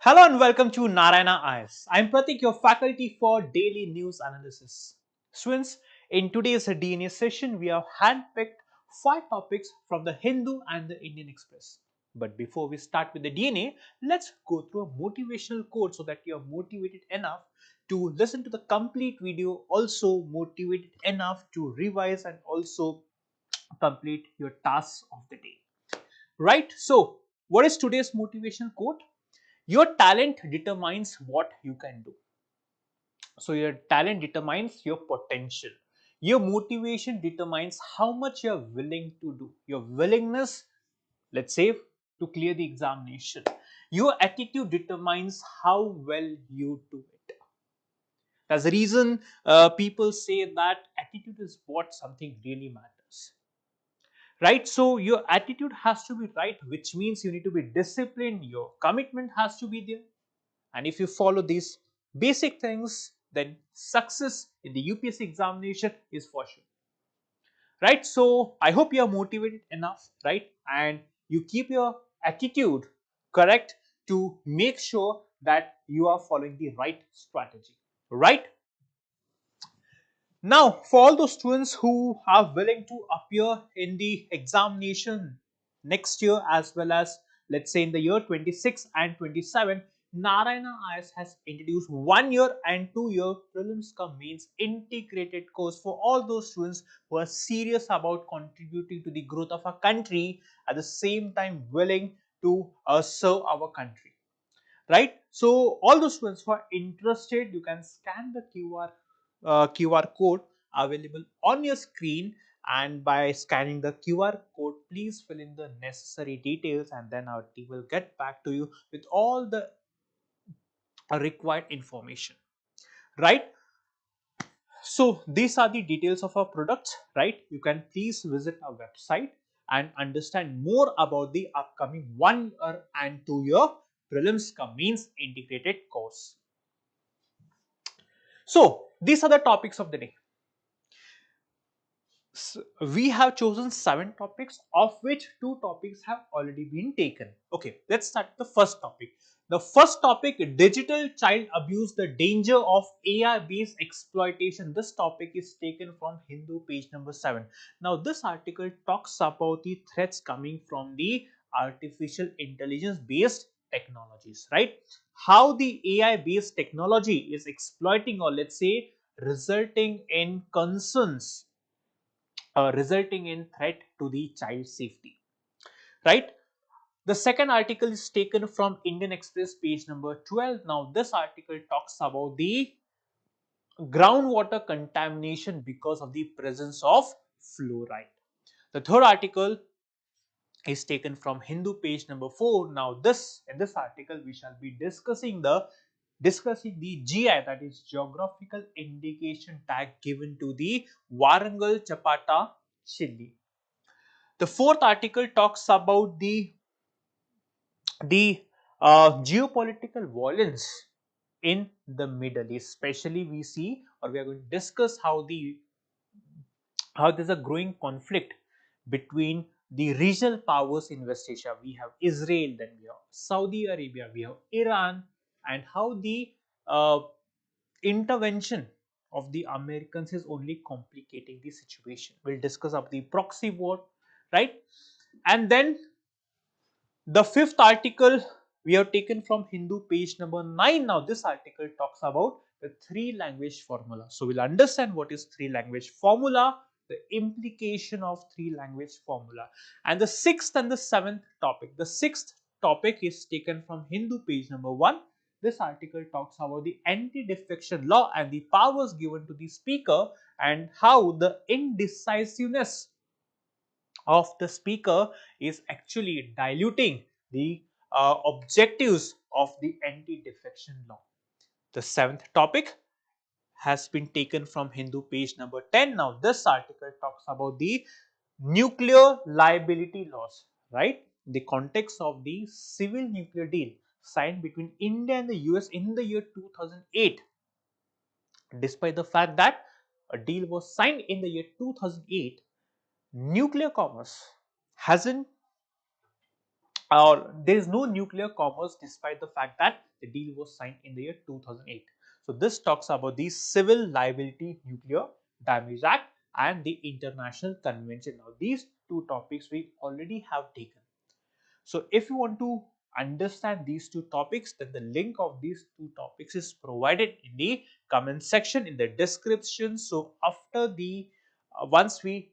Hello and welcome to Narayana IS. I'm Pratik, your faculty for daily news analysis. Students, in today's DNA session, we have handpicked 5 topics from the Hindu and the Indian Express. But before we start with the DNA, let's go through a motivational quote so that you are motivated enough to listen to the complete video, also motivated enough to revise and also complete your tasks of the day. Right? So, what is today's motivational quote? Your talent determines what you can do. So your talent determines your potential. Your motivation determines how much you're willing to do. Your willingness, let's say, to clear the examination. Your attitude determines how well you do it. That's the reason people say that attitude is what something really matters. Right? So your attitude has to be right, which means you need to be disciplined. Your commitment has to be there. And if you follow these basic things, then success in the UPSC examination is for sure. Right? So I hope you are motivated enough, right? And you keep your attitude correct to make sure that you are following the right strategy. Right? Now, for all those students who are willing to appear in the examination next year as well as let's say in the year 26 and 27, Narayana IS has introduced 1 year and 2 year prelims cum mains integrated course for all those students who are serious about contributing to the growth of our country at the same time willing to serve our country. Right? So all those students who are interested, you can scan the QR code available on your screen, and by scanning the QR code, please fill in the necessary details, and then our team will get back to you with all the required information. Right? So these are the details of our products. Right? You can please visit our website and understand more about the upcoming 1 year and 2 year prelims cum mains integrated course. So these are the topics of the day. So we have chosen 7 topics, of which 2 topics have already been taken. Okay, let's start the first topic. The first topic, digital child abuse, the danger of AI based exploitation. This topic is taken from Hindu page number 7. Now this article talks about the threats coming from the artificial intelligence based technologies, right? How the AI based technology is exploiting, or let's say resulting in concerns, resulting in threat to the child safety, right? The second article is taken from Indian Express page number 12. Now this article talks about the groundwater contamination because of the presence of fluoride. The third article is taken from Hindu page number 4. Now in this article we shall be discussing the GI, that is Geographical Indication tag given to the Warangal Chapata, Chilli. The fourth article talks about the geopolitical violence in the Middle East. Especially, we see, or we are going to discuss how there's a growing conflict between the regional powers in West Asia. We have Israel, then we have Saudi Arabia, we have Iran, and how the uh, intervention of the Americans is only complicating the situation. We'll discuss of the proxy war, right? And then the fifth article we have taken from Hindu page number 9. Now this article talks about the three language formula. So we'll understand what is three language formula, the implication of three language formula. And the sixth and the seventh topic. The sixth topic is taken from Hindu page number 1. This article talks about the anti-defection law and the powers given to the speaker, and how the indecisiveness of the speaker is actually diluting the objectives of the anti-defection law. The seventh topic has been taken from Hindu page number 10. Now this article talks about the nuclear liability laws, right? The context of the civil nuclear deal signed between India and the US in the year 2008. Despite the fact that a deal was signed in the year 2008, nuclear commerce hasn't or there is no nuclear commerce despite the fact that the deal was signed in the year 2008. So this talks about the Civil Liability Nuclear Damage Act and the International Convention. Now these two topics we already have taken. So if you want to understand these two topics, then the link of these two topics is provided in the comment section, in the description. So after the once we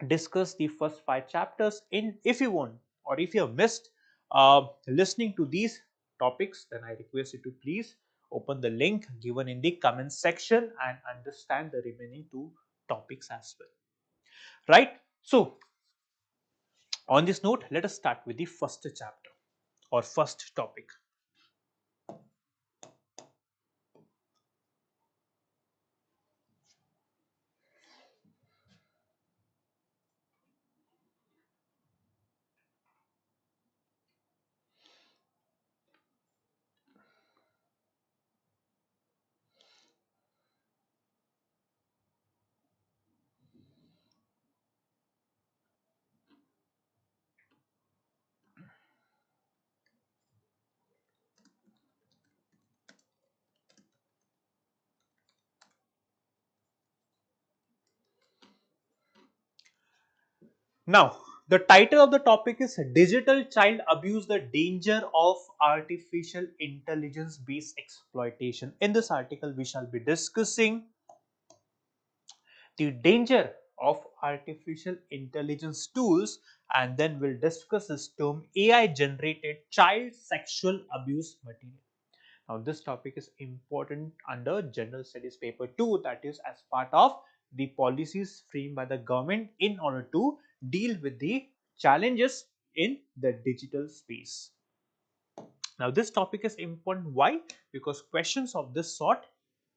discuss the first 5 chapters, in if you want, or if you have missed listening to these topics, then I request you to please open the link given in the comment section and understand the remaining two topics as well, right? So on this note, let us start with the first chapter or first topic. Now, the title of the topic is Digital Child Abuse, the Danger of Artificial Intelligence Based Exploitation. In this article, we shall be discussing the danger of artificial intelligence tools, and then we'll discuss this term AI generated child sexual abuse material. Now, this topic is important under General Studies Paper 2, that is as part of the policies framed by the government in order to deal with the challenges in the digital space. Now, this topic is important. Why? Because questions of this sort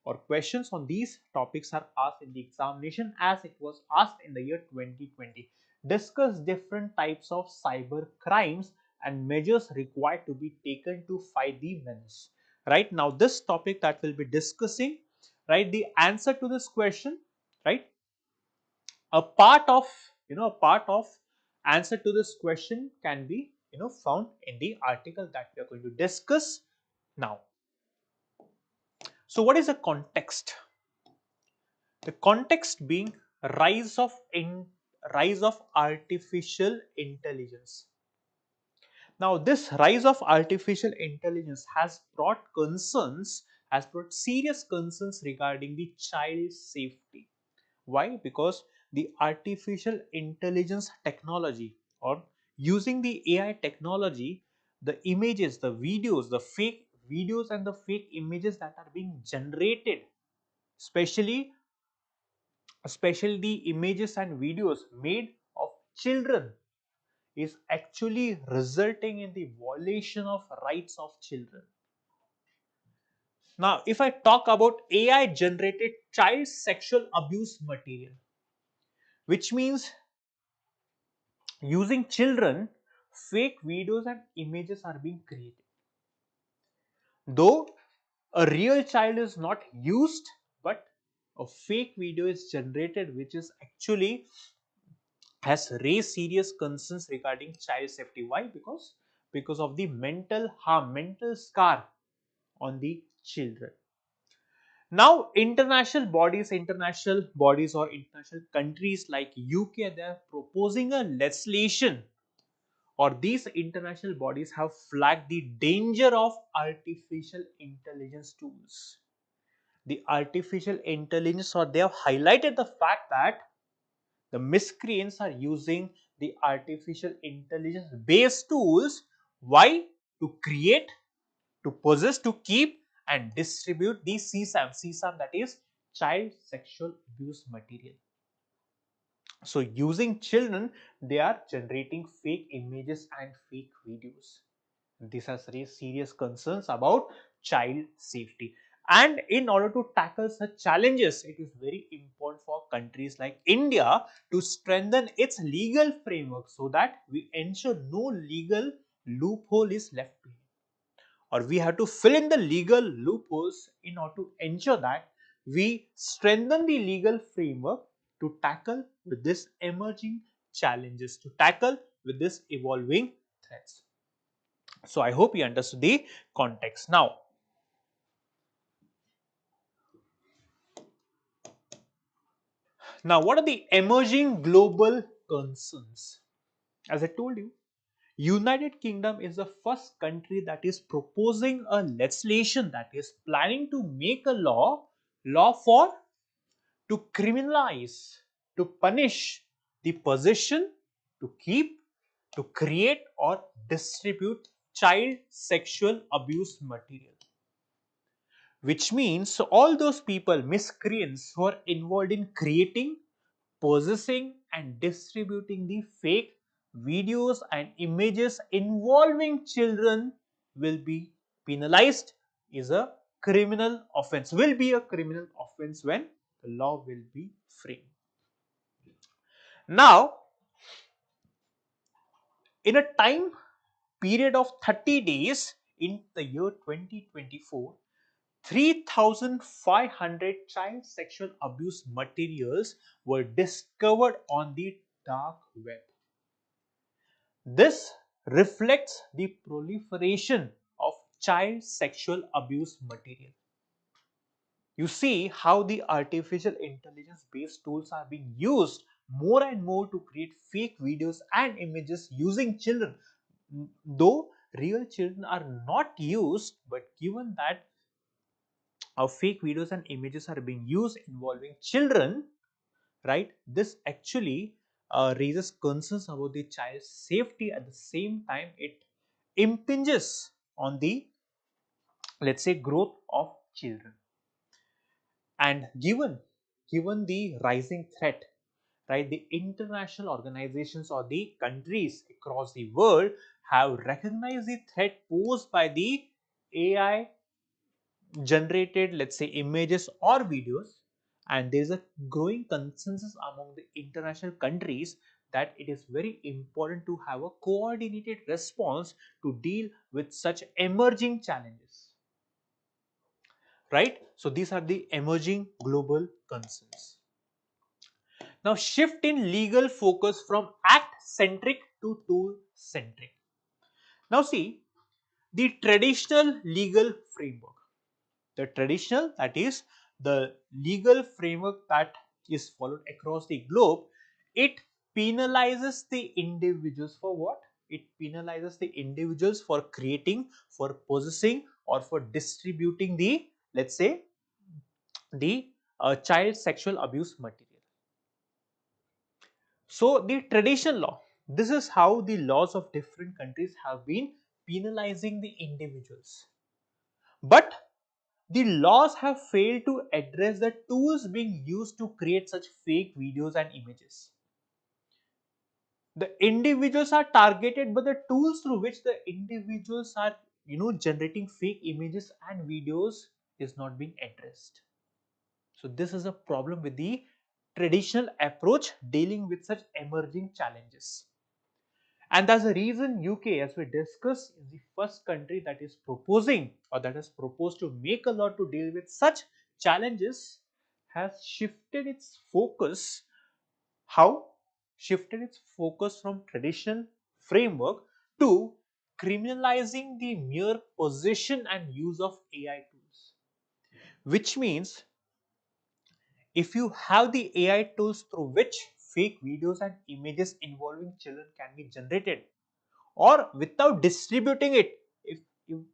or questions on these topics are asked in the examination, as it was asked in the year 2020. Discuss different types of cyber crimes and measures required to be taken to fight the menace. Right now, this topic that we'll be discussing, right, the answer to this question, right, a part of a part of answer to this question can be found in the article that we are going to discuss now. So what is the context? The context being rise of rise of artificial intelligence. Now this rise of artificial intelligence has brought serious concerns regarding the child safety. Why? Because the artificial intelligence technology, or using the AI technology, the images, the videos, the fake videos and the fake images that are being generated, especially the images and videos made of children, is actually resulting in the violation of rights of children. Now, if I talk about AI generated child sexual abuse material, which means using children, fake videos and images are being created. Though a real child is not used, but a fake video is generated, which is actually has raised serious concerns regarding child safety. Why? Because of the mental harm, mental scar on the children. Now, international bodies or international countries like UK, they are proposing a legislation, or these international bodies have flagged the danger of artificial intelligence tools. The artificial intelligence, or they have highlighted the fact that the miscreants are using the artificial intelligence based tools. Why? To create, to possess, to keep and distribute the CSAM, that is child sexual abuse material. So using children, they are generating fake images and fake videos. This has raised serious concerns about child safety. And in order to tackle such challenges, it is very important for countries like India to strengthen its legal framework so that we ensure no legal loophole is left behind, or we have to fill in the legal loopholes in order to ensure that we strengthen the legal framework to tackle with this emerging challenges, to tackle with this evolving threats. So I hope you understood the context. Now what are the emerging global concerns? As I told you, United Kingdom is the first country that is proposing a legislation, that is planning to make a law for to criminalize, to punish the possession, to keep, to create or distribute child sexual abuse material. Which means all those people, miscreants who are involved in creating, possessing and distributing the fake videos and images involving children will be penalized, is a criminal offense, will be a criminal offense when the law will be framed. Now, in a time period of 30 days in the year 2024, 3,500 child sexual abuse materials were discovered on the dark web. This reflects the proliferation of child sexual abuse material. You see how the artificial intelligence based tools are being used more and more to create fake videos and images using children. Though real children are not used, but given that fake videos and images are being used involving children, right? This actually raises concerns about the child's safety. At the same time, it impinges on the, let's say, growth of children. And given the rising threat, right, the international organizations or the countries across the world have recognized the threat posed by the AI generated, let's say, images or videos, and there is a growing consensus among the international countries that it is very important to have a coordinated response to deal with such emerging challenges, right? So these are the emerging global concerns. Now shift in legal focus from act centric to tool centric. Now see, the traditional legal framework, the traditional, that is the legal framework that is followed across the globe, it penalizes the individuals for what? It penalizes the individuals for creating, for possessing or for distributing the, let's say, the child sexual abuse material. So the traditional law, this is how the laws of different countries have been penalizing the individuals, but the laws have failed to address the tools being used to create such fake videos and images. The individuals are targeted, but the tools through which the individuals are, generating fake images and videos is not being addressed. So this is a problem with the traditional approach dealing with such emerging challenges. And that's the reason UK, as we discussed, is the first country that is proposing or that has proposed to make a law to deal with such challenges, has shifted its focus. How? Shifted its focus from traditional framework to criminalizing the mere possession and use of AI tools. Which means if you have the AI tools through which fake videos and images involving children can be generated, or without distributing it, if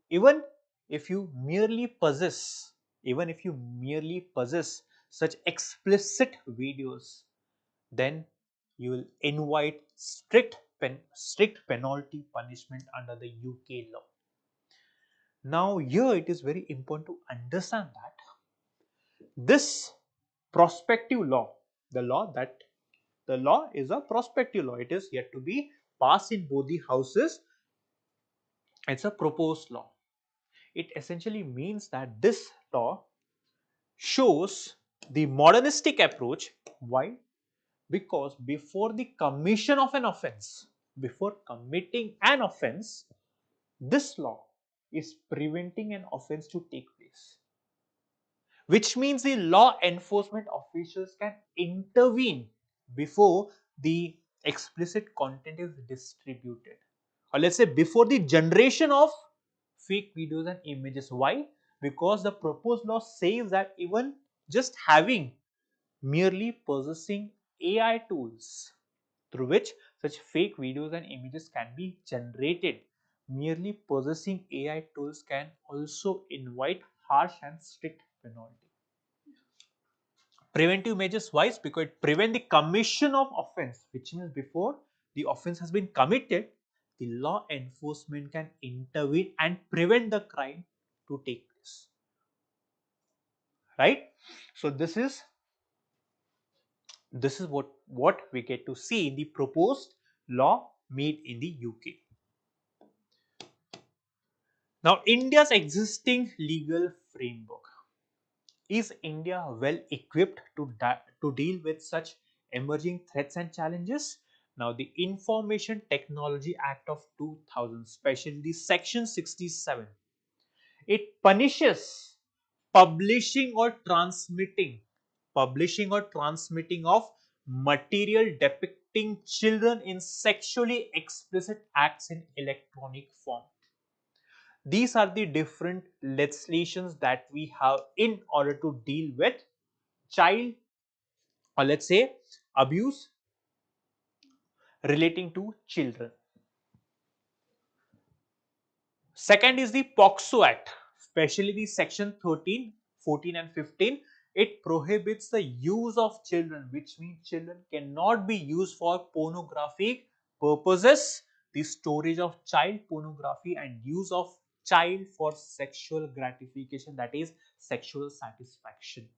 even if you merely possess, even if you merely possess such explicit videos, then you will invite strict penalty punishment under the UK law. Now here it is very important to understand that this prospective law, the law that the law is a prospective law, it is yet to be passed in both the houses. It's a proposed law. It essentially means that this law shows the modernistic approach. Why? Because before the commission of an offense, before committing an offense, this law is preventing an offense to take place. Which means the law enforcement officials can intervene before the explicit content is distributed, or let's say before the generation of fake videos and images. Why? Because the proposed law says that even just having, merely possessing AI tools through which such fake videos and images can be generated, merely possessing AI tools can also invite harsh and strict penalty. Preventive measures wise, because it prevent the commission of offense, which means before the offense has been committed, the law enforcement can intervene and prevent the crime to take place. Right? So this is what we get to see in the proposed law made in the UK. Now, India's existing legal framework. Is India well equipped to deal with such emerging threats and challenges? Now, the Information Technology Act of 2000, especially the Section 67, it punishes publishing or transmitting of material depicting children in sexually explicit acts in electronic form. These are the different legislations that we have in order to deal with child, or let's say abuse relating to children. Second is the POXO Act, especially the section 13, 14 and 15. It prohibits the use of children, which means children cannot be used for pornographic purposes, the storage of child pornography and use of child for sexual gratification, that is sexual satisfaction.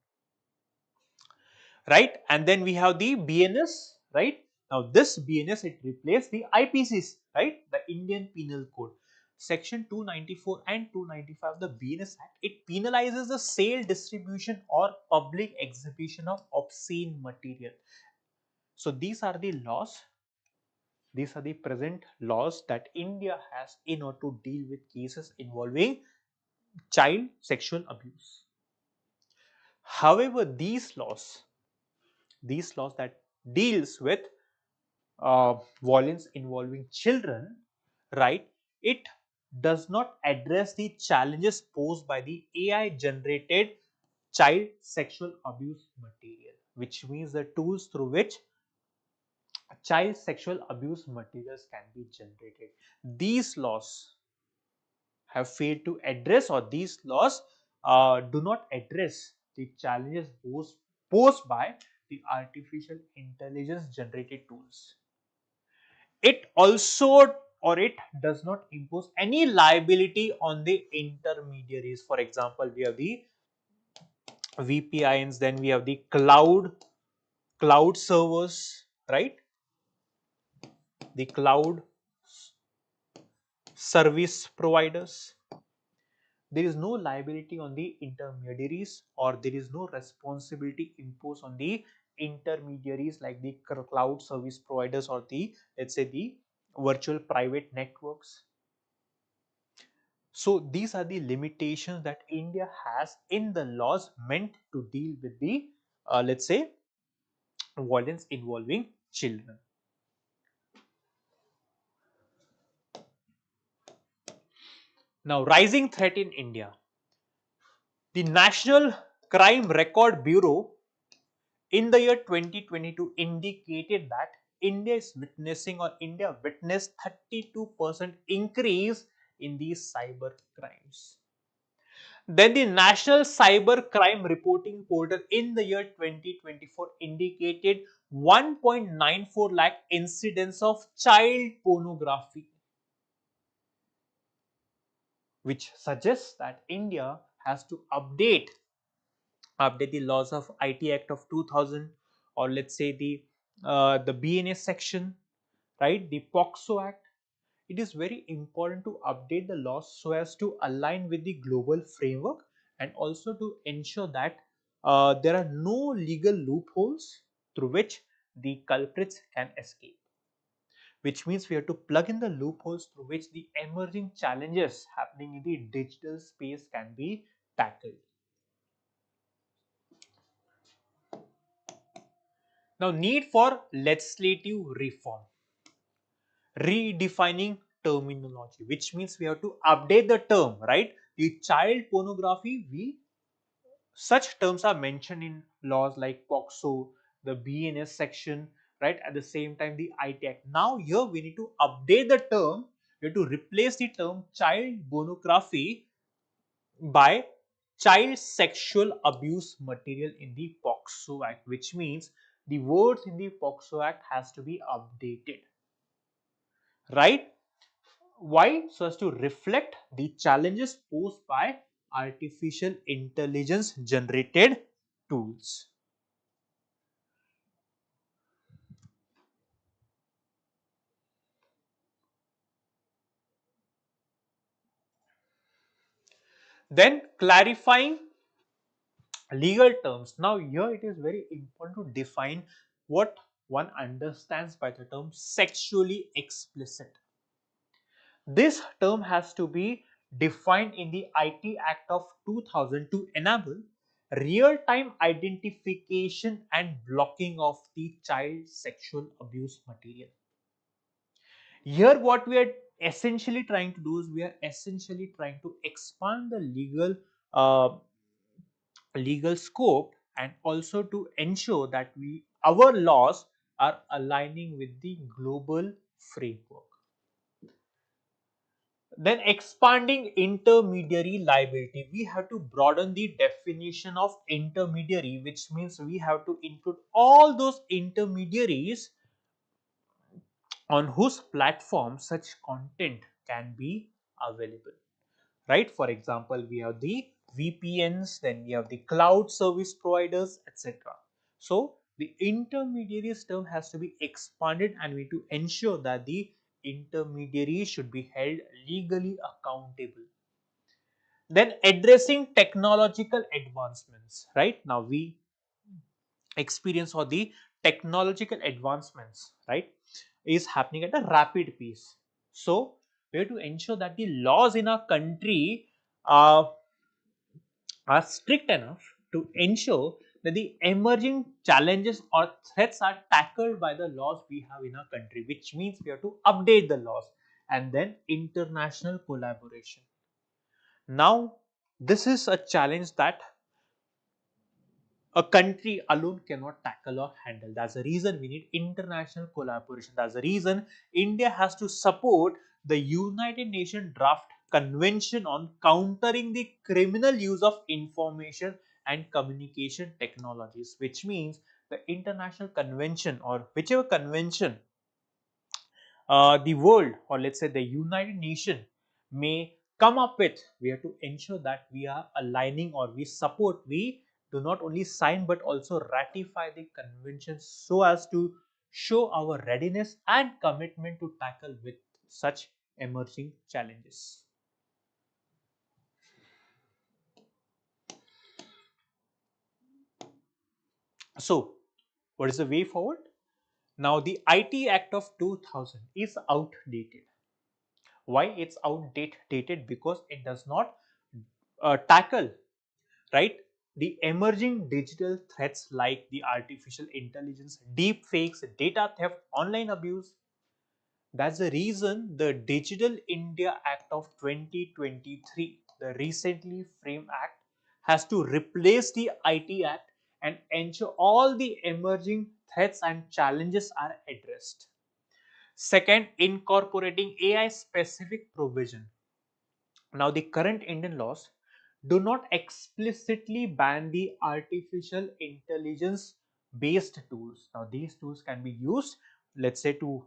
Right? And then we have the BNS, right? Now this BNS, it replaced the IPCs, right? The Indian Penal Code. Section 294 and 295 of the BNS Act, it penalizes the sale, distribution or public exhibition of obscene material. So these are the laws, these are the present laws that India has in order to deal with cases involving child sexual abuse. However, these laws that deals with violence involving children, right, it does not address the challenges posed by the AI generated child sexual abuse material, which means the tools through which child sexual abuse materials can be generated. These laws have failed to address, or these laws do not address the challenges posed by the artificial intelligence generated tools. It also, or it does not impose any liability on the intermediaries. For example, we have the VPINs, then we have the cloud servers, right? The cloud service providers. There is no liability on the intermediaries, or there is no responsibility imposed on the intermediaries like the cloud service providers or the, let's say, the virtual private networks. So these are the limitations that India has in the laws meant to deal with the, let's say, violence involving children. Now, rising threat in India. The National Crime Record Bureau in the year 2022 indicated that India witnessed 32% increase in these cyber crimes. Then the National Cyber Crime Reporting Portal in the year 2024 indicated 1.94 lakh incidents of child pornography, which suggests that India has to update the laws of IT Act of 2000, or let's say the BNA section, right? The POXO Act. It is very important to update the laws so as to align with the global framework, and also to ensure that there are no legal loopholes through which the culprits can escape. Which means we have to plug in the loopholes through which the emerging challenges happening in the digital space can be tackled. Now, need for legislative reform. Redefining terminology, which means we have to update the term, right? The child pornography, we such terms are mentioned in laws like POXO, the BNS section, right? At the same time, the IT Act. Now, here we need to update the term. We have to replace the term child pornography by child sexual abuse material in the POXO Act, which means the words in the POXO Act has to be updated, right? Why? So as to reflect the challenges posed by artificial intelligence generated tools. Then clarifying legal terms. Now here it is very important to define what one understands by the term sexually explicit. This term has to be defined in the IT Act of 2000 to enable real-time identification and blocking of the child sexual abuse material. Here what we are essentially trying to do is we are essentially trying to expand the uh, legal scope and also to ensure that we our laws are aligning with the global framework. Then expanding intermediary liability, we have to broaden the definition of intermediary, which means we have to include all those intermediaries on whose platform such content can be available, right? For example, we have the VPNs, then we have the cloud service providers, etc. So the intermediaries term has to be expanded and we to ensure that the intermediary should be held legally accountable. Then addressing technological advancements, right? Now we experience or the technological advancements, right, is happening at a rapid pace. So we have to ensure that the laws in our country uh, are strict enough to ensure that the emerging challenges or threats are tackled by the laws we have in our country, which means we have to update the laws. And then international collaboration. Now, this is a challenge that a country alone cannot tackle or handle. That's the reason we need international collaboration. That's the reason India has to support the United Nations Draft Convention on countering the criminal use of information and communication technologies, which means the international convention or whichever convention the world or let's say the United Nations may come up with, we have to ensure that we are aligning or we support, we do not only sign but also ratify the convention so as to show our readiness and commitment to tackle with such emerging challenges. So, what is the way forward? Now, the IT Act of 2000 is outdated. Why it's outdated? Because it does not tackle, right, the emerging digital threats like the artificial intelligence, deep fakes, data theft, online abuse. That's the reason the Digital India Act of 2023, the recently framed act, has to replace the IT Act and ensure all the emerging threats and challenges are addressed. Second, incorporating AI specific provision. Now, the current Indian laws do not explicitly ban the artificial intelligence based tools. Now, these tools can be used, let's say, to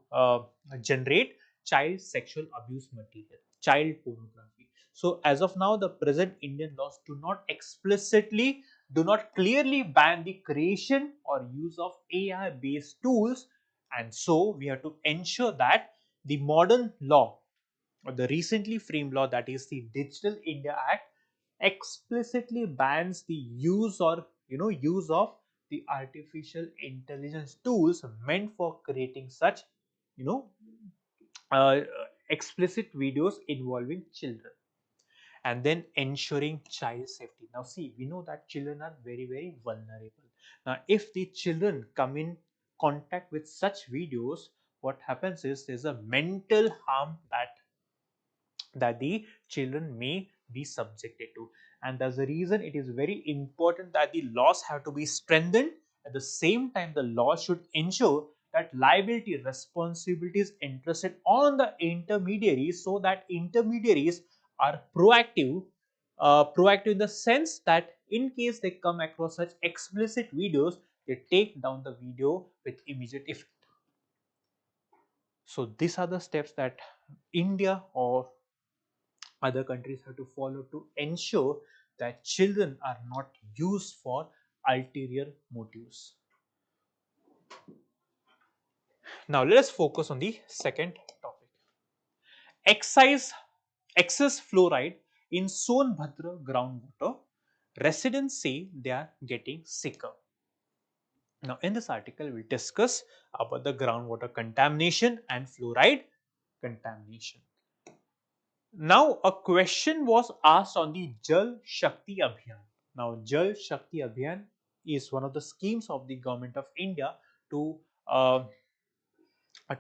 generate child sexual abuse material, child pornography. So, as of now, the present Indian laws do not explicitly, do not clearly ban the creation or use of AI based tools. And so, we have to ensure that the modern law or the recently framed law, that is the Digital India Act, explicitly bans the use or use of the artificial intelligence tools meant for creating such you know uh, explicit videos involving children, and then ensuring child safety. Now see, we know that children are very vulnerable. Now if the children come in contact with such videos, what happens is there's a mental harm that that the children may be subjected to. And that's the reason it is very important that the laws have to be strengthened. At the same time, the law should ensure that liability responsibilities entrusted on the intermediaries, so that intermediaries are proactive in the sense that in case they come across such explicit videos, they take down the video with immediate effect. So these are the steps that India or other countries have to follow to ensure that children are not used for ulterior motives. Now let us focus on the second topic. Excise, excess fluoride in Sonbhadra groundwater. Residents say they are getting sicker. Now in this article we'll discuss about the groundwater contamination and fluoride contamination. Now, a question was asked on the Jal Shakti Abhiyan. Now, Jal Shakti Abhiyan is one of the schemes of the government of India to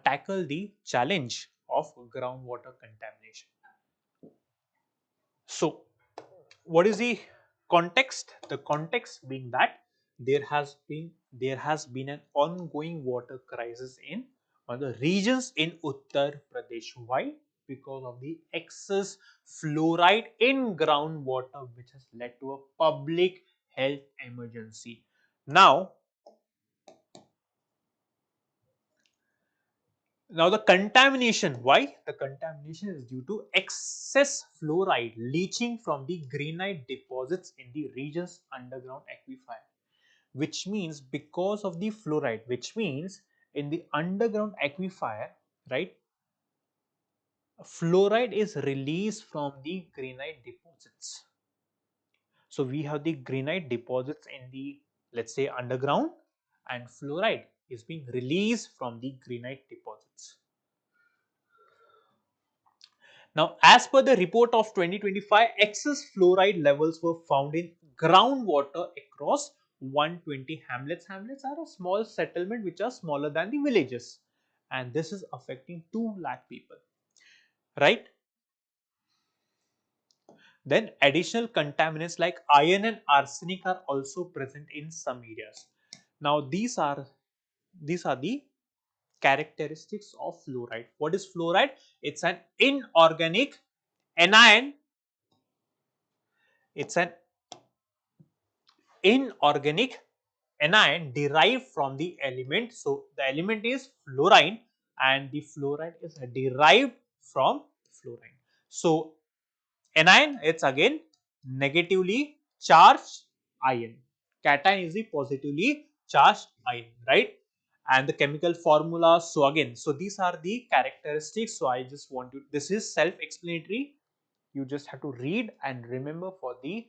tackle the challenge of groundwater contamination. So, what is the context? The context being that there has been an ongoing water crisis in one of the regions in Uttar Pradesh. Why? Because of the excess fluoride in groundwater, which has led to a public health emergency. Now, Now the contamination, why? The contamination is due to excess fluoride leaching from the granite deposits in the region's underground aquifer, which means because of the fluoride, which means in the underground aquifer, right, fluoride is released from the granite deposits. So we have the granite deposits in the, let's say, underground, and fluoride is being released from the granite deposits. Now, as per the report of 2025, excess fluoride levels were found in groundwater across 120 hamlets. Hamlets are a small settlement which are smaller than the villages, and this is affecting 2 lakh people, right? Then additional contaminants like iron and arsenic are also present in some areas. Now, these are the characteristics of fluoride. What is fluoride? It's an inorganic anion. It's an inorganic anion derived from the element. So the element is fluorine and the fluoride is derived from fluorine. So anion, it's again negatively charged ion. Cation is the positively charged ion, right? And the chemical formula. So again, so these are the characteristics. So I just want to, this is self-explanatory. You just have to read and remember for the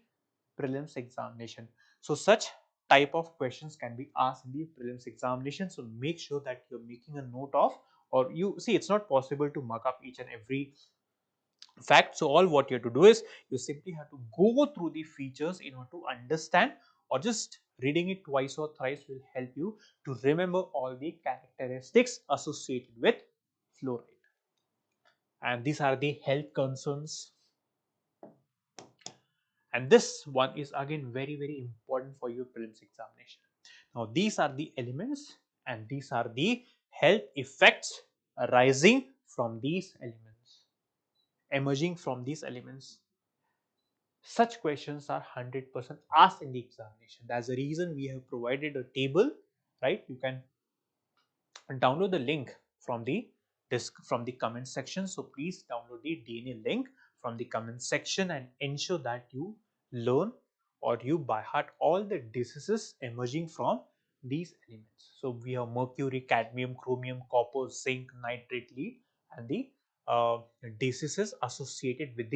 prelims examination. So such type of questions can be asked in the prelims examination. So make sure that you're making a note of, or you see, it's not possible to mark up each and every fact. So all what you have to do is you simply have to go through the features in order to understand, or just reading it twice or thrice will help you to remember all the characteristics associated with fluoride. And these are the health concerns. And this one is again very important for your prelims examination. Now these are the elements and these are the health effects arising from these elements, emerging from these elements. Such questions are 100% asked in the examination. That's the reason we have provided a table, right? You can download the link from the comment section. So please download the DNA link from the comment section and ensure that you learn or you by heart all the diseases emerging from these elements. So we have mercury, cadmium, chromium, copper, zinc, nitrate, lead, and the diseases associated with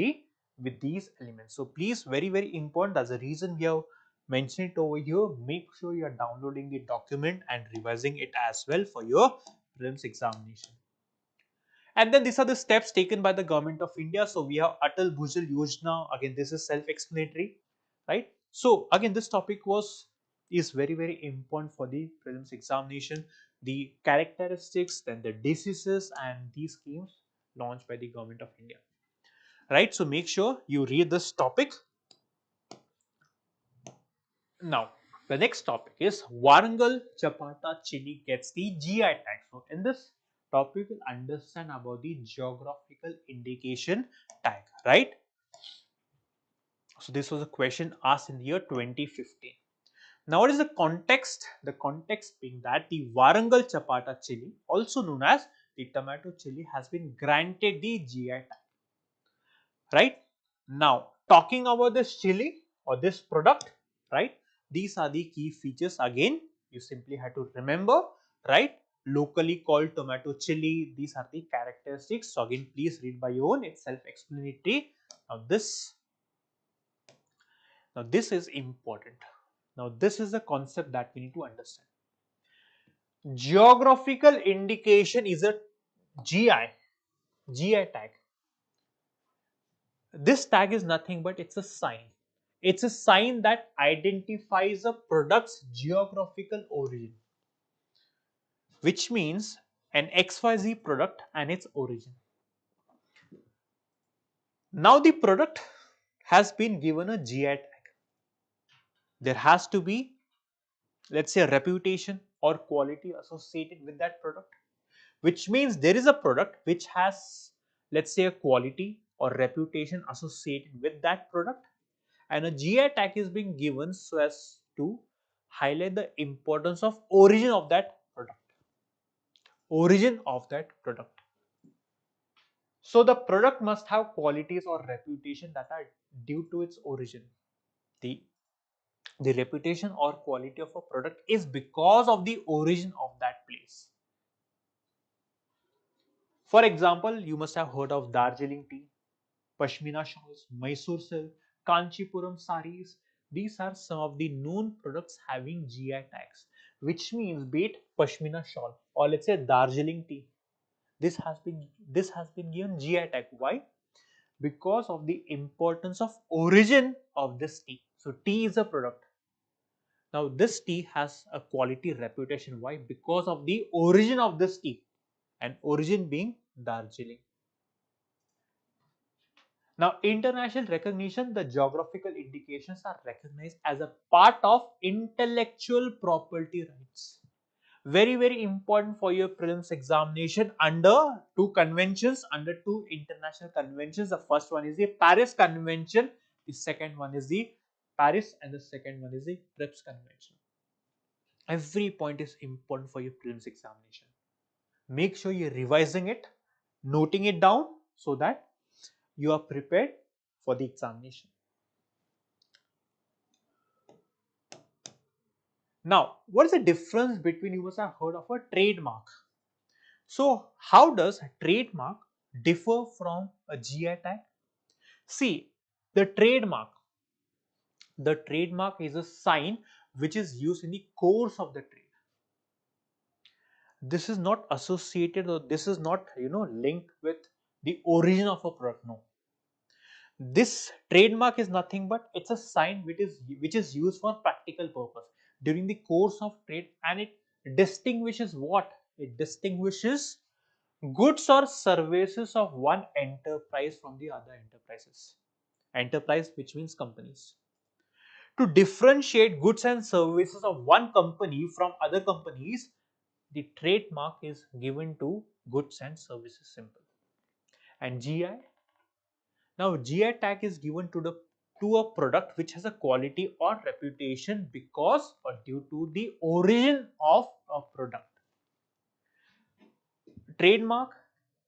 these elements. So please, very important. That's the reason we have mentioned it over here. Make sure you are downloading the document and revising it as well for your prelims examination. And then these are the steps taken by the government of India. So we have Atal Bhujal Yojana. Again, this is self-explanatory, right? So again, this topic is very important for the prelims examination. The characteristics, then the diseases, and these schemes launched by the government of India. right? So make sure you read this topic. Now, the next topic is Warangal Chapata Chili gets the GI tag. So in this topic, we'll understand about the geographical indication tag, right? So this was a question asked in the year 2015. Now, what is the context? The context being that the Warangal Chapata chili, also known as the tomato chili, has been granted the GI tag. Right? Now, talking about this chili or this product, right? These are the key features. Again, you simply have to remember, right? Locally called tomato chili. These are the characteristics. So again, please read by your own. It's self-explanatory. Now this is important. Now this is the concept that we need to understand. Geographical indication is a GI tag. This tag is nothing but it's a sign. It's a sign that identifies a product's geographical origin, which means an XYZ product and its origin. Now the product has been given a GI tag. There has to be, let's say, a reputation or quality associated with that product, which means there is a product which has, let's say, a quality or reputation associated with that product, and a GI tag is being given so as to highlight the importance of origin of that product. Origin of that product. So the product must have qualities or reputation that are due to its origin. The, the reputation or quality of a product is because of the origin of that place. For example, you must have heard of Darjeeling tea, Pashmina shawls, Mysore silk, Kanchipuram saris. These are some of the known products having GI tags, which means be it Pashmina shawl or let's say Darjeeling tea. This has been given GI tag. Why? Because of the importance of origin of this tea. So tea is a product. Now this tea has a quality reputation. Why? Because of the origin of this tea, and origin being Darjeeling. Now, international recognition, the geographical indications are recognized as a part of intellectual property rights. Very, very important for your prelims examination under two conventions, under two international conventions. The first one is the Paris Convention, the second one is the Paris, and the second one is the TRIPS Convention. Every point is important for your prelims examination. Make sure you're revising it, noting it down so that you are prepared for the examination. Now, what is the difference between, you must have heard of a trademark. So, how does a trademark differ from a GI tag? See, the trademark is a sign which is used in the course of the trade. This is not associated, or this is not, linked with the origin of a product. No. This trademark is nothing but it's a sign which is used for practical purpose during the course of trade, and it distinguishes what? It distinguishes goods or services of one enterprise from the other enterprises. Enterprise, which means companies. To differentiate goods and services of one company from other companies, the trademark is given to goods and services, simple. And GI, now GI tag is given to a product which has a quality or reputation because or due to the origin of a product. Trademark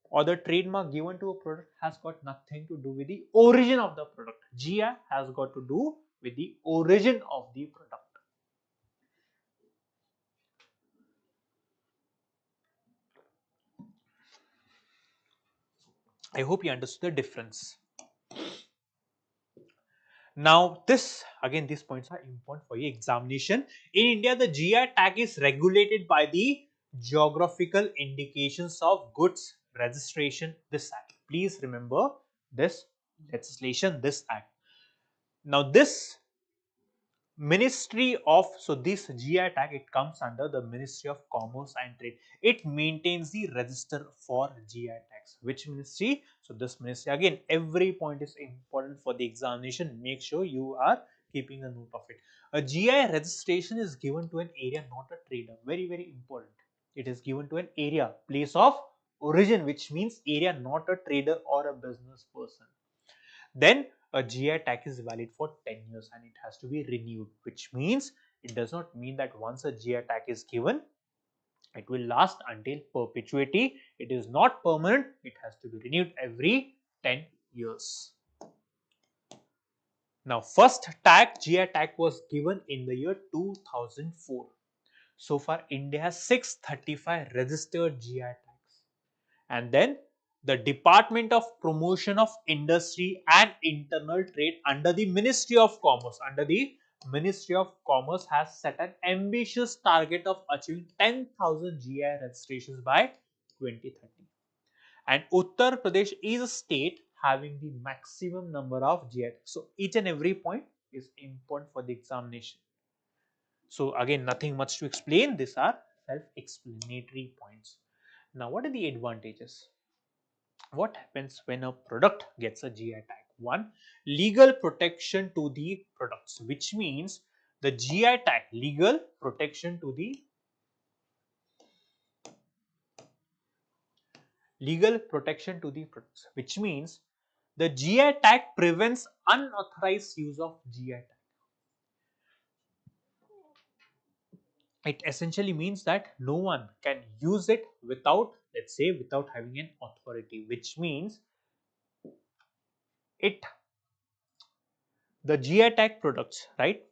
or the trademark given to a product has got nothing to do with the origin of the product. GI has got to do with the origin of the product. I hope you understood the difference. Now, these points are important for your examination. In India, the GI tag is regulated by the Geographical Indications of Goods Registration, this Act. Please remember this legislation, this Act. Now, this this GI tag, it comes under the Ministry of Commerce and Trade. It maintains the register for GI tag. tax. Which ministry? So this ministry, again, every point is important for the examination. Make sure you are keeping a note of it. A GI registration is given to an area, not a trader. Very, very important. It is given to an area, place of origin, which means area, not a trader or a business person. Then a GI tag is valid for 10 years and it has to be renewed, which means it does not mean that once a GI tag is given, it will last until perpetuity. It is not permanent. It has to be renewed every 10 years. Now, first tag, GI tag, was given in the year 2004. So far, India has 635 registered GI tags. And then the Department of Promotion of Industry and Internal Trade under the Ministry of Commerce, has set an ambitious target of achieving 10,000 GI registrations by 2030. And Uttar Pradesh is a state having the maximum number of GI tags. So each and every point is important for the examination. So again, nothing much to explain. These are self-explanatory points. Now, what are the advantages? What happens when a product gets a GI tag? One, legal protection to the products, which means the GI tag, legal protection to the products, which means the GI tag prevents unauthorized use of GI tag. It essentially means that no one can use it without, let's say, without having an authority, which means it the GI tag products, right?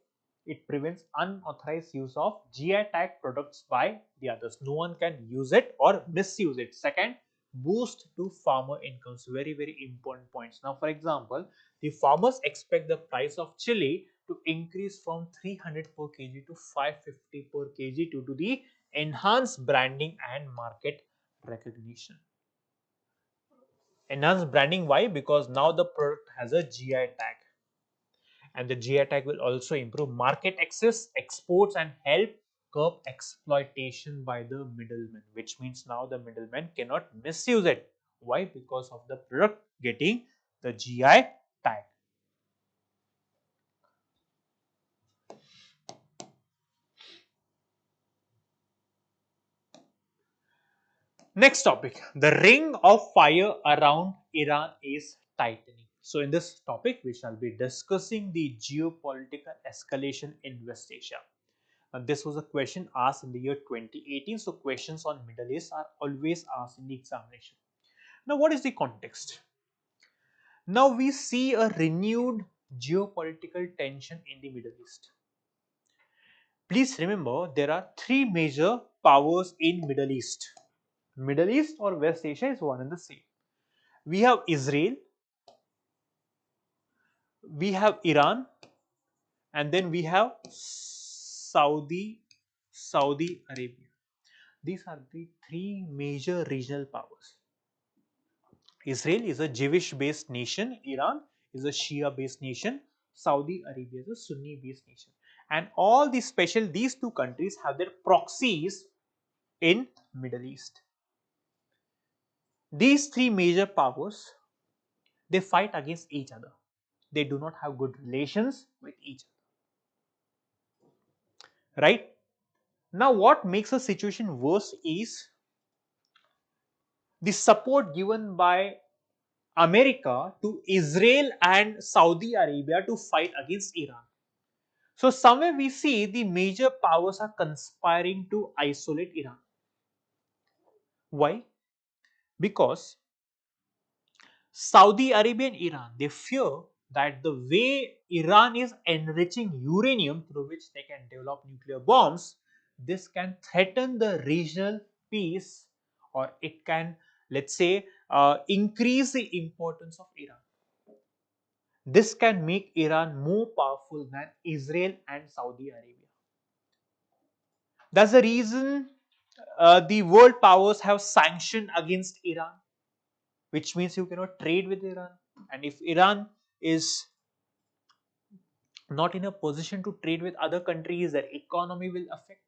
It prevents unauthorized use of GI tag products by the others. No one can use it or misuse it. Second, boost to farmer incomes. Very, very important points. Now, for example, the farmers expect the price of chili to increase from 300 per kg to 550 per kg due to the enhanced branding and market recognition. Enhanced branding, why? Because now the product has a GI tag. And the GI tag will also improve market access, exports, and help curb exploitation by the middlemen, which means now the middlemen cannot misuse it. Why? Because of the product getting the GI tag. Next topic, the ring of fire around Iran is tightening. So in this topic, we shall be discussing the geopolitical escalation in West Asia. And this was a question asked in the year 2018. So questions on Middle East are always asked in the examination. Now, what is the context? Now we see a renewed geopolitical tension in the Middle East. Please remember, there are three major powers in Middle East. Middle East or West Asia is one and the same. We have Israel, we have Iran, and then we have Saudi Arabia. These are the three major regional powers. Israel is a Jewish based nation, Iran is a Shia based nation, Saudi Arabia is a Sunni based nation. And all these two countries have their proxies in Middle East. These three major powers, they fight against each other. They do not have good relations with each other. Right? Now what makes the situation worse is the support given by America to Israel and Saudi Arabia to fight against Iran. So somewhere we see the major powers are conspiring to isolate Iran. Why? Because Saudi Arabia and Iran, they fear that the way Iran is enriching uranium through which they can develop nuclear bombs, this can threaten the regional peace, or it can, let's say, increase the importance of Iran. This can make Iran more powerful than Israel and Saudi Arabia. That's the reason the world powers have sanctioned against Iran, which means you cannot trade with Iran. And if Iran is not in a position to trade with other countries, their economy will affect.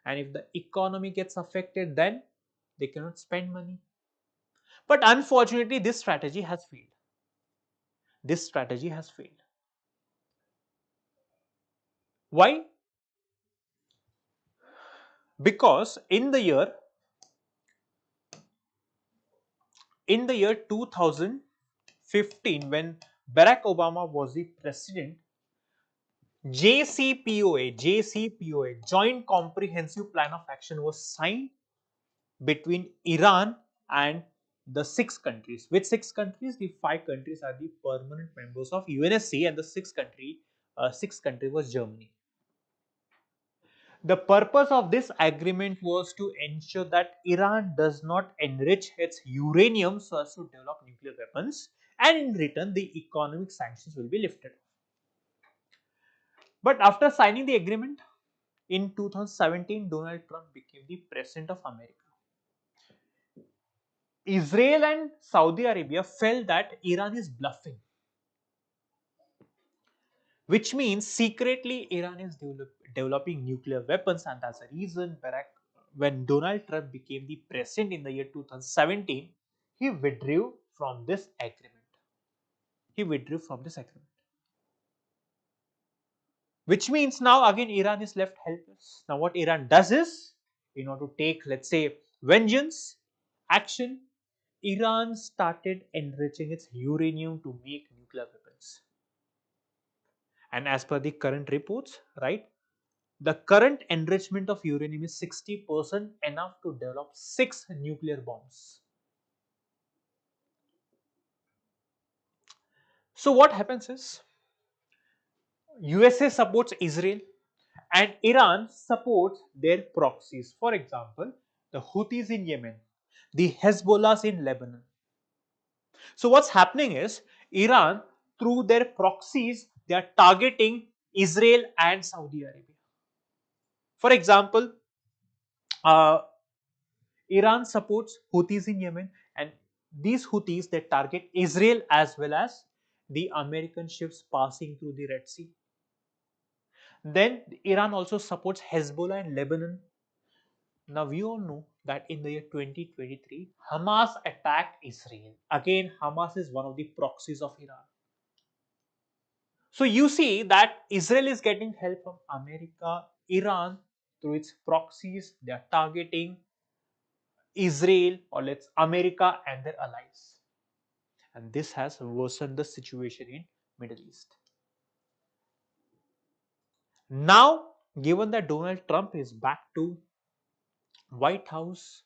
And if the economy gets affected, then they cannot spend money. But unfortunately, this strategy has failed. This strategy has failed. Why? Because in the year 2015, when Barack Obama was the president, JCPOA, Joint Comprehensive Plan of Action, was signed between Iran and the six countries. Which six countries? The five countries are the permanent members of UNSC, and the sixth country was Germany. The purpose of this agreement was to ensure that Iran does not enrich its uranium so as to develop nuclear weapons, and in return, the economic sanctions will be lifted. But after signing the agreement in 2017, Donald Trump became the president of America. Israel and Saudi Arabia felt that Iran is bluffing, which means secretly Iran is developing nuclear weapons, and that's the reason when Donald Trump became the president in the year 2017, he withdrew from this agreement. He withdrew from this agreement, which means now again Iran is left helpless. Now, what Iran does is, in order to take, let's say, vengeance action, Iran started enriching its uranium to make nuclear weapons. And as per the current reports, right, the current enrichment of uranium is 60%, enough to develop 6 nuclear bombs. So what happens is, USA supports Israel and Iran supports their proxies. For example, the Houthis in Yemen, the Hezbollahs in Lebanon. So what's happening is, Iran, through their proxies, they are targeting Israel and Saudi Arabia. For example, uh, Iran supports Houthis in Yemen, and these Houthis, they target Israel as well as the American ships passing through the Red Sea. Then Iran also supports Hezbollah in Lebanon. Now we all know that in the year 2023, Hamas attacked Israel. Again, Hamas is one of the proxies of Iran. So you see that Israel is getting help from America. Iran, through its proxies, they are targeting Israel, or let's America and their allies. And this has worsened the situation in Middle East. Now, given that Donald Trump is back to White House,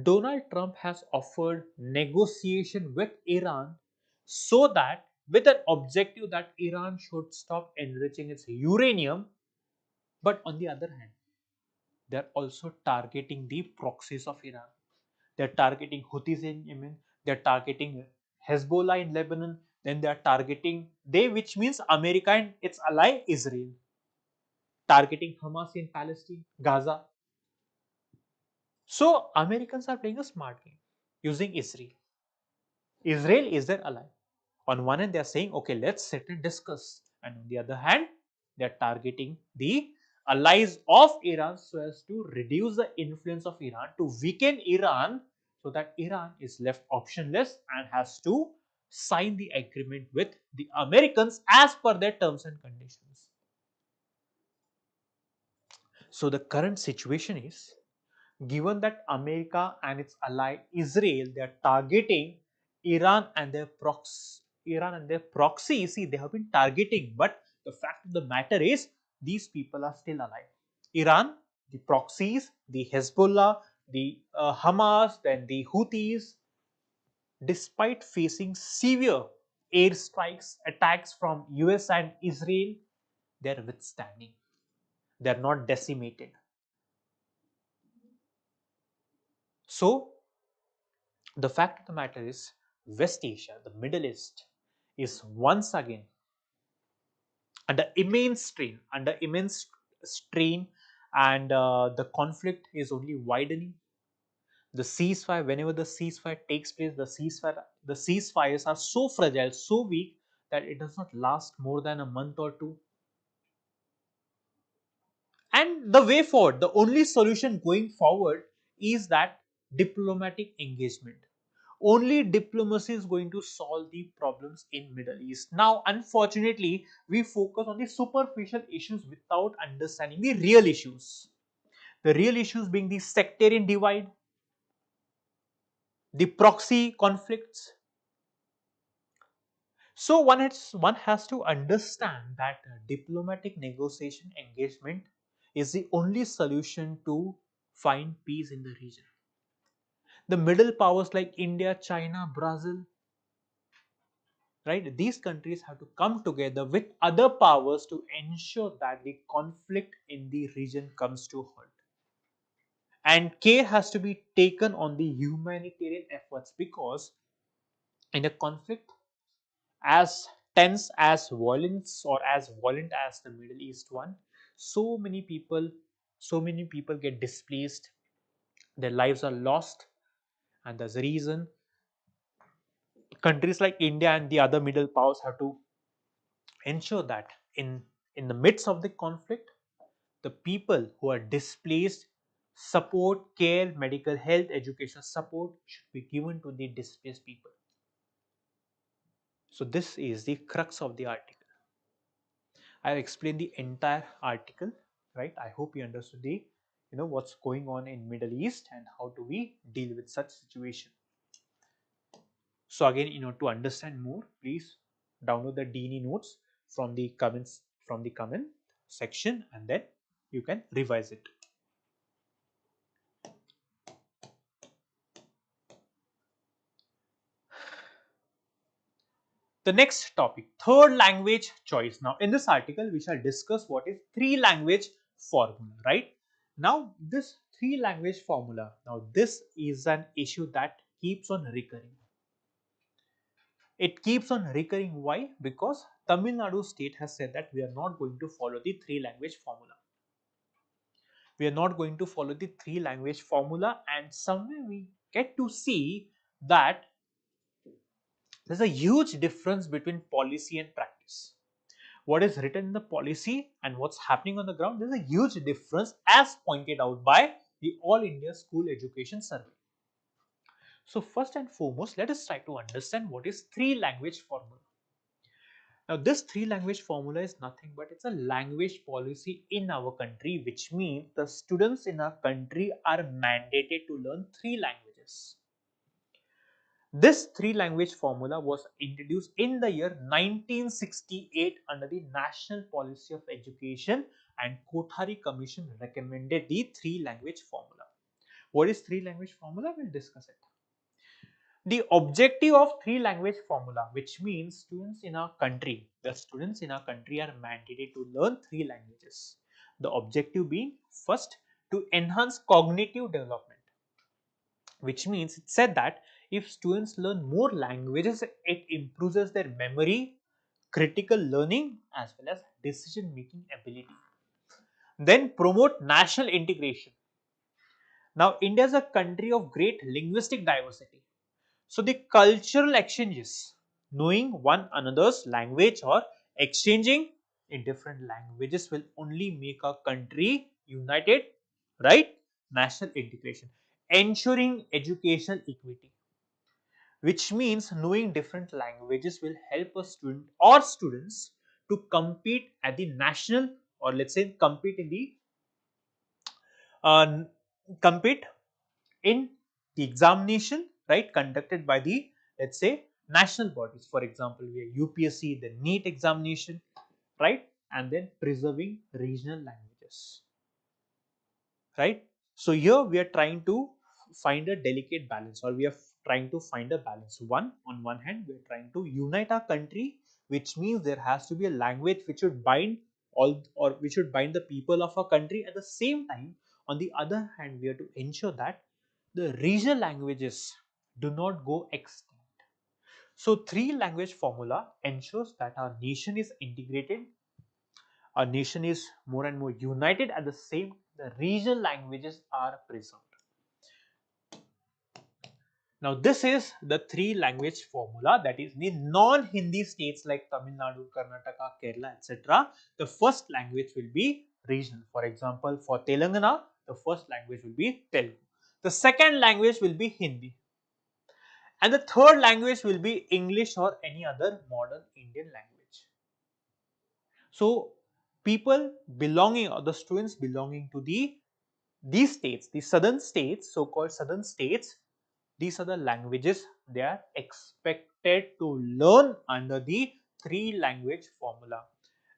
Donald Trump has offered negotiation with Iran, so that, with an objective that Iran should stop enriching its uranium. But on the other hand, they are also targeting the proxies of Iran. They are targeting Houthis in Yemen. They are targeting Hezbollah in Lebanon. Then they are targeting which means America and its ally Israel. Targeting Hamas in Palestine, Gaza. So Americans are playing a smart game using Israel. Israel is their ally. On one hand, they are saying, okay, let's sit and discuss. And on the other hand, they are targeting the allies of Iran so as to reduce the influence of Iran, to weaken Iran, so that Iran is left optionless and has to sign the agreement with the Americans as per their terms and conditions. So the current situation is, given that America and its ally Israel, they are targeting Iran and their proxy. See, they have been targeting, but the fact of the matter is, these people are still alive. Iran, the proxies, the Hezbollah, the Hamas, then the Houthis, despite facing severe airstrikes, attacks from US and Israel, they are withstanding. They are not decimated. So the fact of the matter is, West Asia, the Middle East, is once again under immense strain, and the conflict is only widening. The ceasefire, whenever the ceasefire takes place, the ceasefires are so fragile, so weak, that it does not last more than a month or two. And the way forward, the only solution going forward is that diplomatic engagement. Only diplomacy is going to solve the problems in Middle East. Now, unfortunately, we focus on the superficial issues without understanding the real issues. The real issues being the sectarian divide, the proxy conflicts. So one has to understand that diplomatic negotiation engagement is the only solution to find peace in the region. The middle powers like India, China, Brazil, right? These countries have to come together with other powers to ensure that the conflict in the region comes to a halt. And care has to be taken on the humanitarian efforts, because in a conflict as tense as violence or as violent as the Middle East one, so many people, so many people get displaced, their lives are lost, and there's a reason countries like India and the other middle powers have to ensure that in the midst of the conflict, the people who are displaced, support, care, medical health, education support should be given to the displaced people. So this is the crux of the article. I have explained the entire article, right? I hope you understood the what's going on in Middle East and how do we deal with such situation. So again, to understand more, please download the DNE notes from the comment section, and then you can revise it. The next topic, third language choice. Now, in this article, we shall discuss what is three language formula, right? Now, this three language formula, now this is an issue that keeps on recurring. It keeps on recurring. Why? Because Tamil Nadu state has said that we are not going to follow the three language formula. We are not going to follow the three language formula, and somewhere we get to see that there's a huge difference between policy and practice. What is written in the policy and what's happening on the ground, there's a huge difference as pointed out by the All India School Education Survey. So first and foremost, let us try to understand what is three language formula. Now this three language formula is nothing but it's a language policy in our country, which means the students in our country are mandated to learn three languages. This three language formula was introduced in the year 1968 under the National Policy of Education, and Kothari Commission recommended the three language formula. What is three language formula? We'll discuss it. The objective of three language formula, which means the students in our country are mandated to learn three languages. The objective being, first, to enhance cognitive development, which means it said that if students learn more languages, it improves their memory, critical learning, as well as decision making ability. Then promote national integration. Now, India is a country of great linguistic diversity. So, the cultural exchanges, knowing one another's language or exchanging in different languages, will only make a country united, right? National integration, ensuring educational equity, which means knowing different languages will help a student or students to compete at the national, or let's say compete in the uh, compete in the examination, right, conducted by the, let's say, national bodies. For example, we have UPSC, the NEET examination, right, and then preserving regional languages, right? So here we are trying to find a delicate balance, or we are trying to find a balance. On one hand, we are trying to unite our country, which means there has to be a language which should bind all, or which should bind the people of our country. At the same time, on the other hand, we have to ensure that the regional languages do not go extinct. So three language formula ensures that our nation is integrated, our nation is more and more united. At the same, the regional languages are preserved. Now this is the three language formula, that is the non-Hindi states like Tamil Nadu, Karnataka, Kerala, etc. The first language will be regional. For example, for Telangana, the first language will be Telugu. The second language will be Hindi. And the third language will be English or any other modern Indian language. So people belonging or the students belonging to these states, the southern states, so-called southern states, these are the languages they are expected to learn under the three language formula.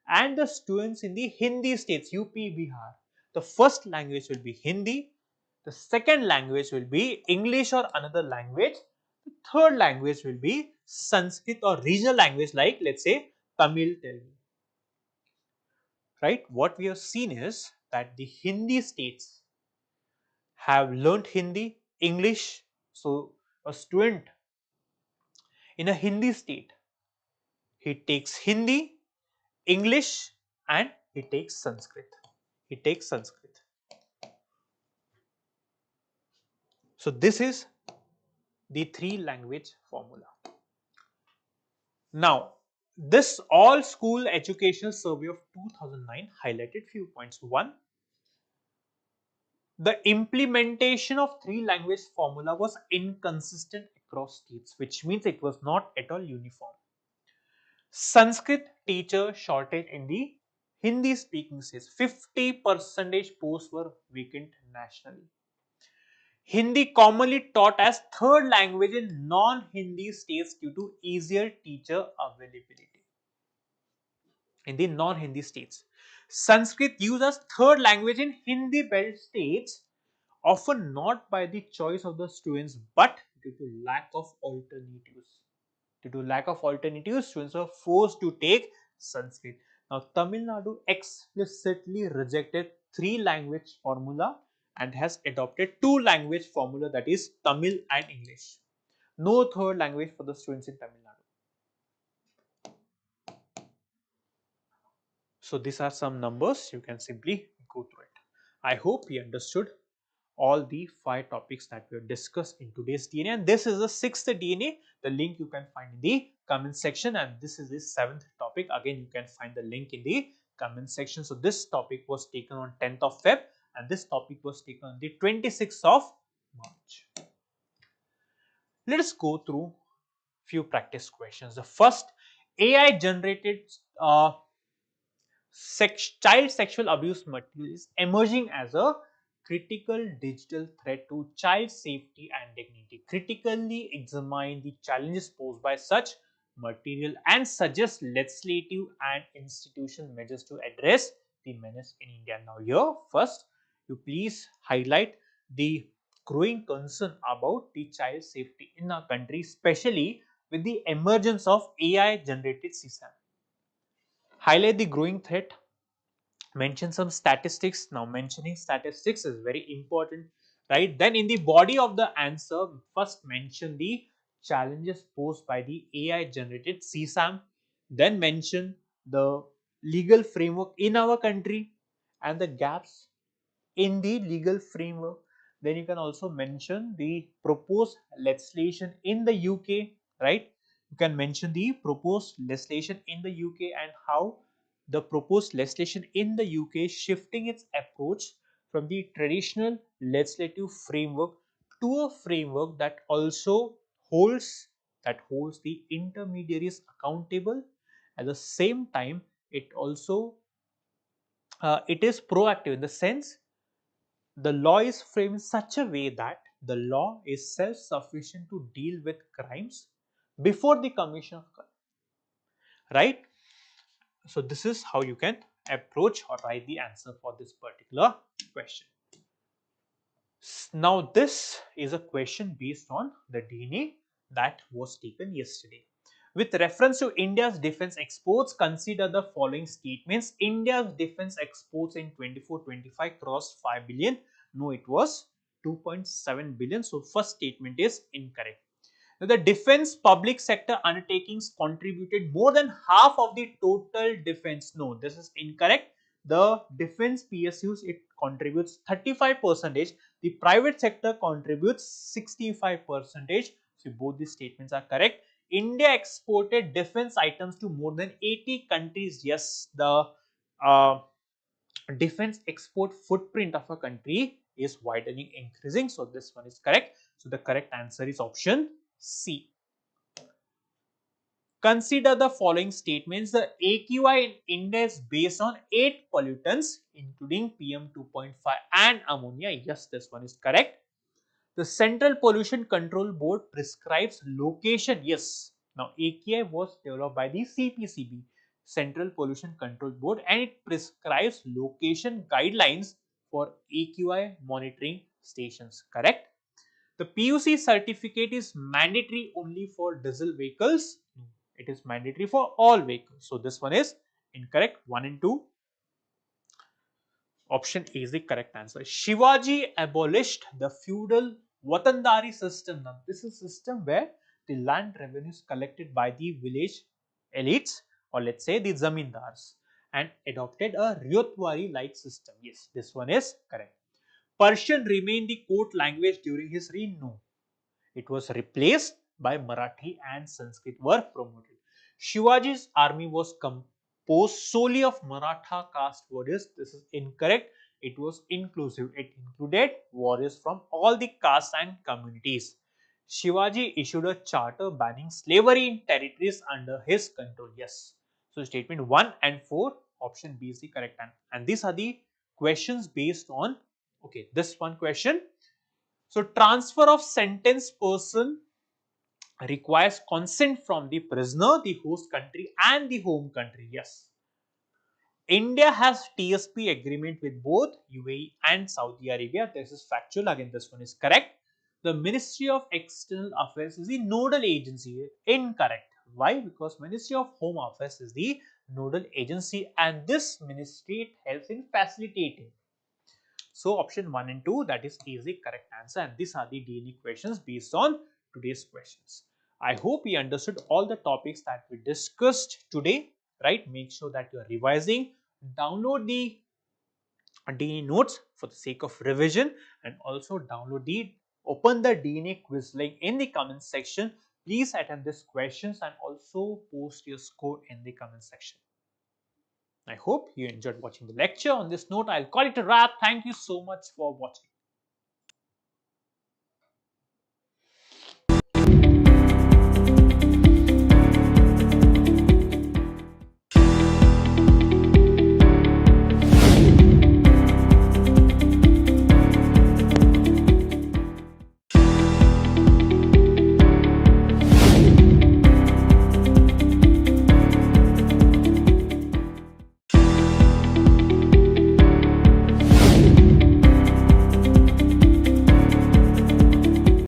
And the students in the Hindi states, UP, Bihar, the first language will be Hindi, the second language will be English or another language, the third language will be Sanskrit or regional language like let's say Tamil, Telugu. Right? What we have seen is that the Hindi states have learnt Hindi, English. So a student in a Hindi state, he takes Hindi, English, and he takes Sanskrit. He takes Sanskrit. So this is the three language formula. Now, this all school educational survey of 2009 highlighted few points. One, the implementation of three language formula was inconsistent across states, which means it was not at all uniform. Sanskrit teacher shortage in the Hindi speaking states. 50% posts were vacant nationally. Hindi commonly taught as third language in non-Hindi states due to easier teacher availability. In the non-Hindi states, Sanskrit used as third language in Hindi belt states, often not by the choice of the students but due to lack of alternatives. Due to lack of alternatives, students were forced to take Sanskrit. Now, Tamil Nadu explicitly rejected three language formula and has adopted two language formula, that is Tamil and English. No third language for the students in Tamil Nadu. So these are some numbers, you can simply go through it. I hope you understood all the 5 topics that we have discussed in today's DNA, and this is the 6th DNA. The link you can find in the comment section, and this is the 7th topic. Again, you can find the link in the comment section. So this topic was taken on 10th of Feb and this topic was taken on the 26th of March. Let us go through few practice questions. The first, AI generated child sexual abuse material is emerging as a critical digital threat to child safety and dignity. Critically examine the challenges posed by such material and suggest legislative and institutional measures to address the menace in India. Now, here, first, you please highlight the growing concern about the child safety in our country, especially with the emergence of AI generated CSAM. Highlight the growing threat, mention some statistics. Now, mentioning statistics is very important, right? Then in the body of the answer, first mention the challenges posed by the AI generated CSAM, then mention the legal framework in our country and the gaps in the legal framework. Then you can also mention the proposed legislation in the UK, right? You can mention the proposed legislation in the UK and how the proposed legislation in the UK is shifting its approach from the traditional legislative framework to a framework that also holds the intermediaries accountable. At the same time, it also it is proactive in the sense the law is framed in such a way that the law is self-sufficient to deal with crimes before the commission of crime, right? So this is how you can approach or write the answer for this particular question. Now this is a question based on the DNA that was taken yesterday. With reference to India's defense exports, consider the following statements. India's defense exports in 24-25 crossed 5 billion. No, it was 2.7 billion. So first statement is incorrect. Now, the defense public sector undertakings contributed more than half of the total defense. No, this is incorrect. The defense PSUs, it contributes 35%. The private sector contributes 65%. So both these statements are correct. India exported defense items to more than 80 countries. Yes, the uh, defense export footprint of a country is widening, increasing. So this one is correct. So the correct answer is option C. Consider the following statements. The AQI in India is based on 8 pollutants including PM 2.5 and ammonia. Yes, this one is correct. The Central Pollution Control Board prescribes location. Yes. Now AQI was developed by the CPCB, Central Pollution Control Board, and it prescribes location guidelines for AQI monitoring stations. Correct. The PUC certificate is mandatory only for diesel vehicles. It is mandatory for all vehicles. So this one is incorrect. 1 and 2. Option A is the correct answer. Shivaji abolished the feudal Watandari system. Now, this is a system where the land revenue is collected by the village elites, or let's say the zamindars, and adopted a Ryotwari like system. Yes, this one is correct. Persian remained the court language during his reign. No, it was replaced by Marathi and Sanskrit were promoted. Shivaji's army was composed solely of Maratha caste warriors. This is incorrect. It was inclusive. It included warriors from all the castes and communities. Shivaji issued a charter banning slavery in territories under his control. Yes. So statement 1 and 4, option B is the correct answer. And these are the questions based on, okay, this one question. So transfer of sentenced person requires consent from the prisoner, the host country and the home country. Yes. India has TSP agreement with both UAE and Saudi Arabia. This is factual. Again, this one is correct. The Ministry of External Affairs is the nodal agency. Incorrect. Why? Because Ministry of Home Affairs is the nodal agency, and this ministry helps in facilitating. So option 1 and 2, that is the correct answer, and these are the DNA questions based on today's questions. I hope you understood all the topics that we discussed today, right? Make sure that you are revising, download the DNA notes for the sake of revision, and also open the DNA quiz link in the comment section. Please attend these questions and also post your score in the comment section. I hope you enjoyed watching the lecture. On this note, I'll call it a wrap. Thank you so much for watching.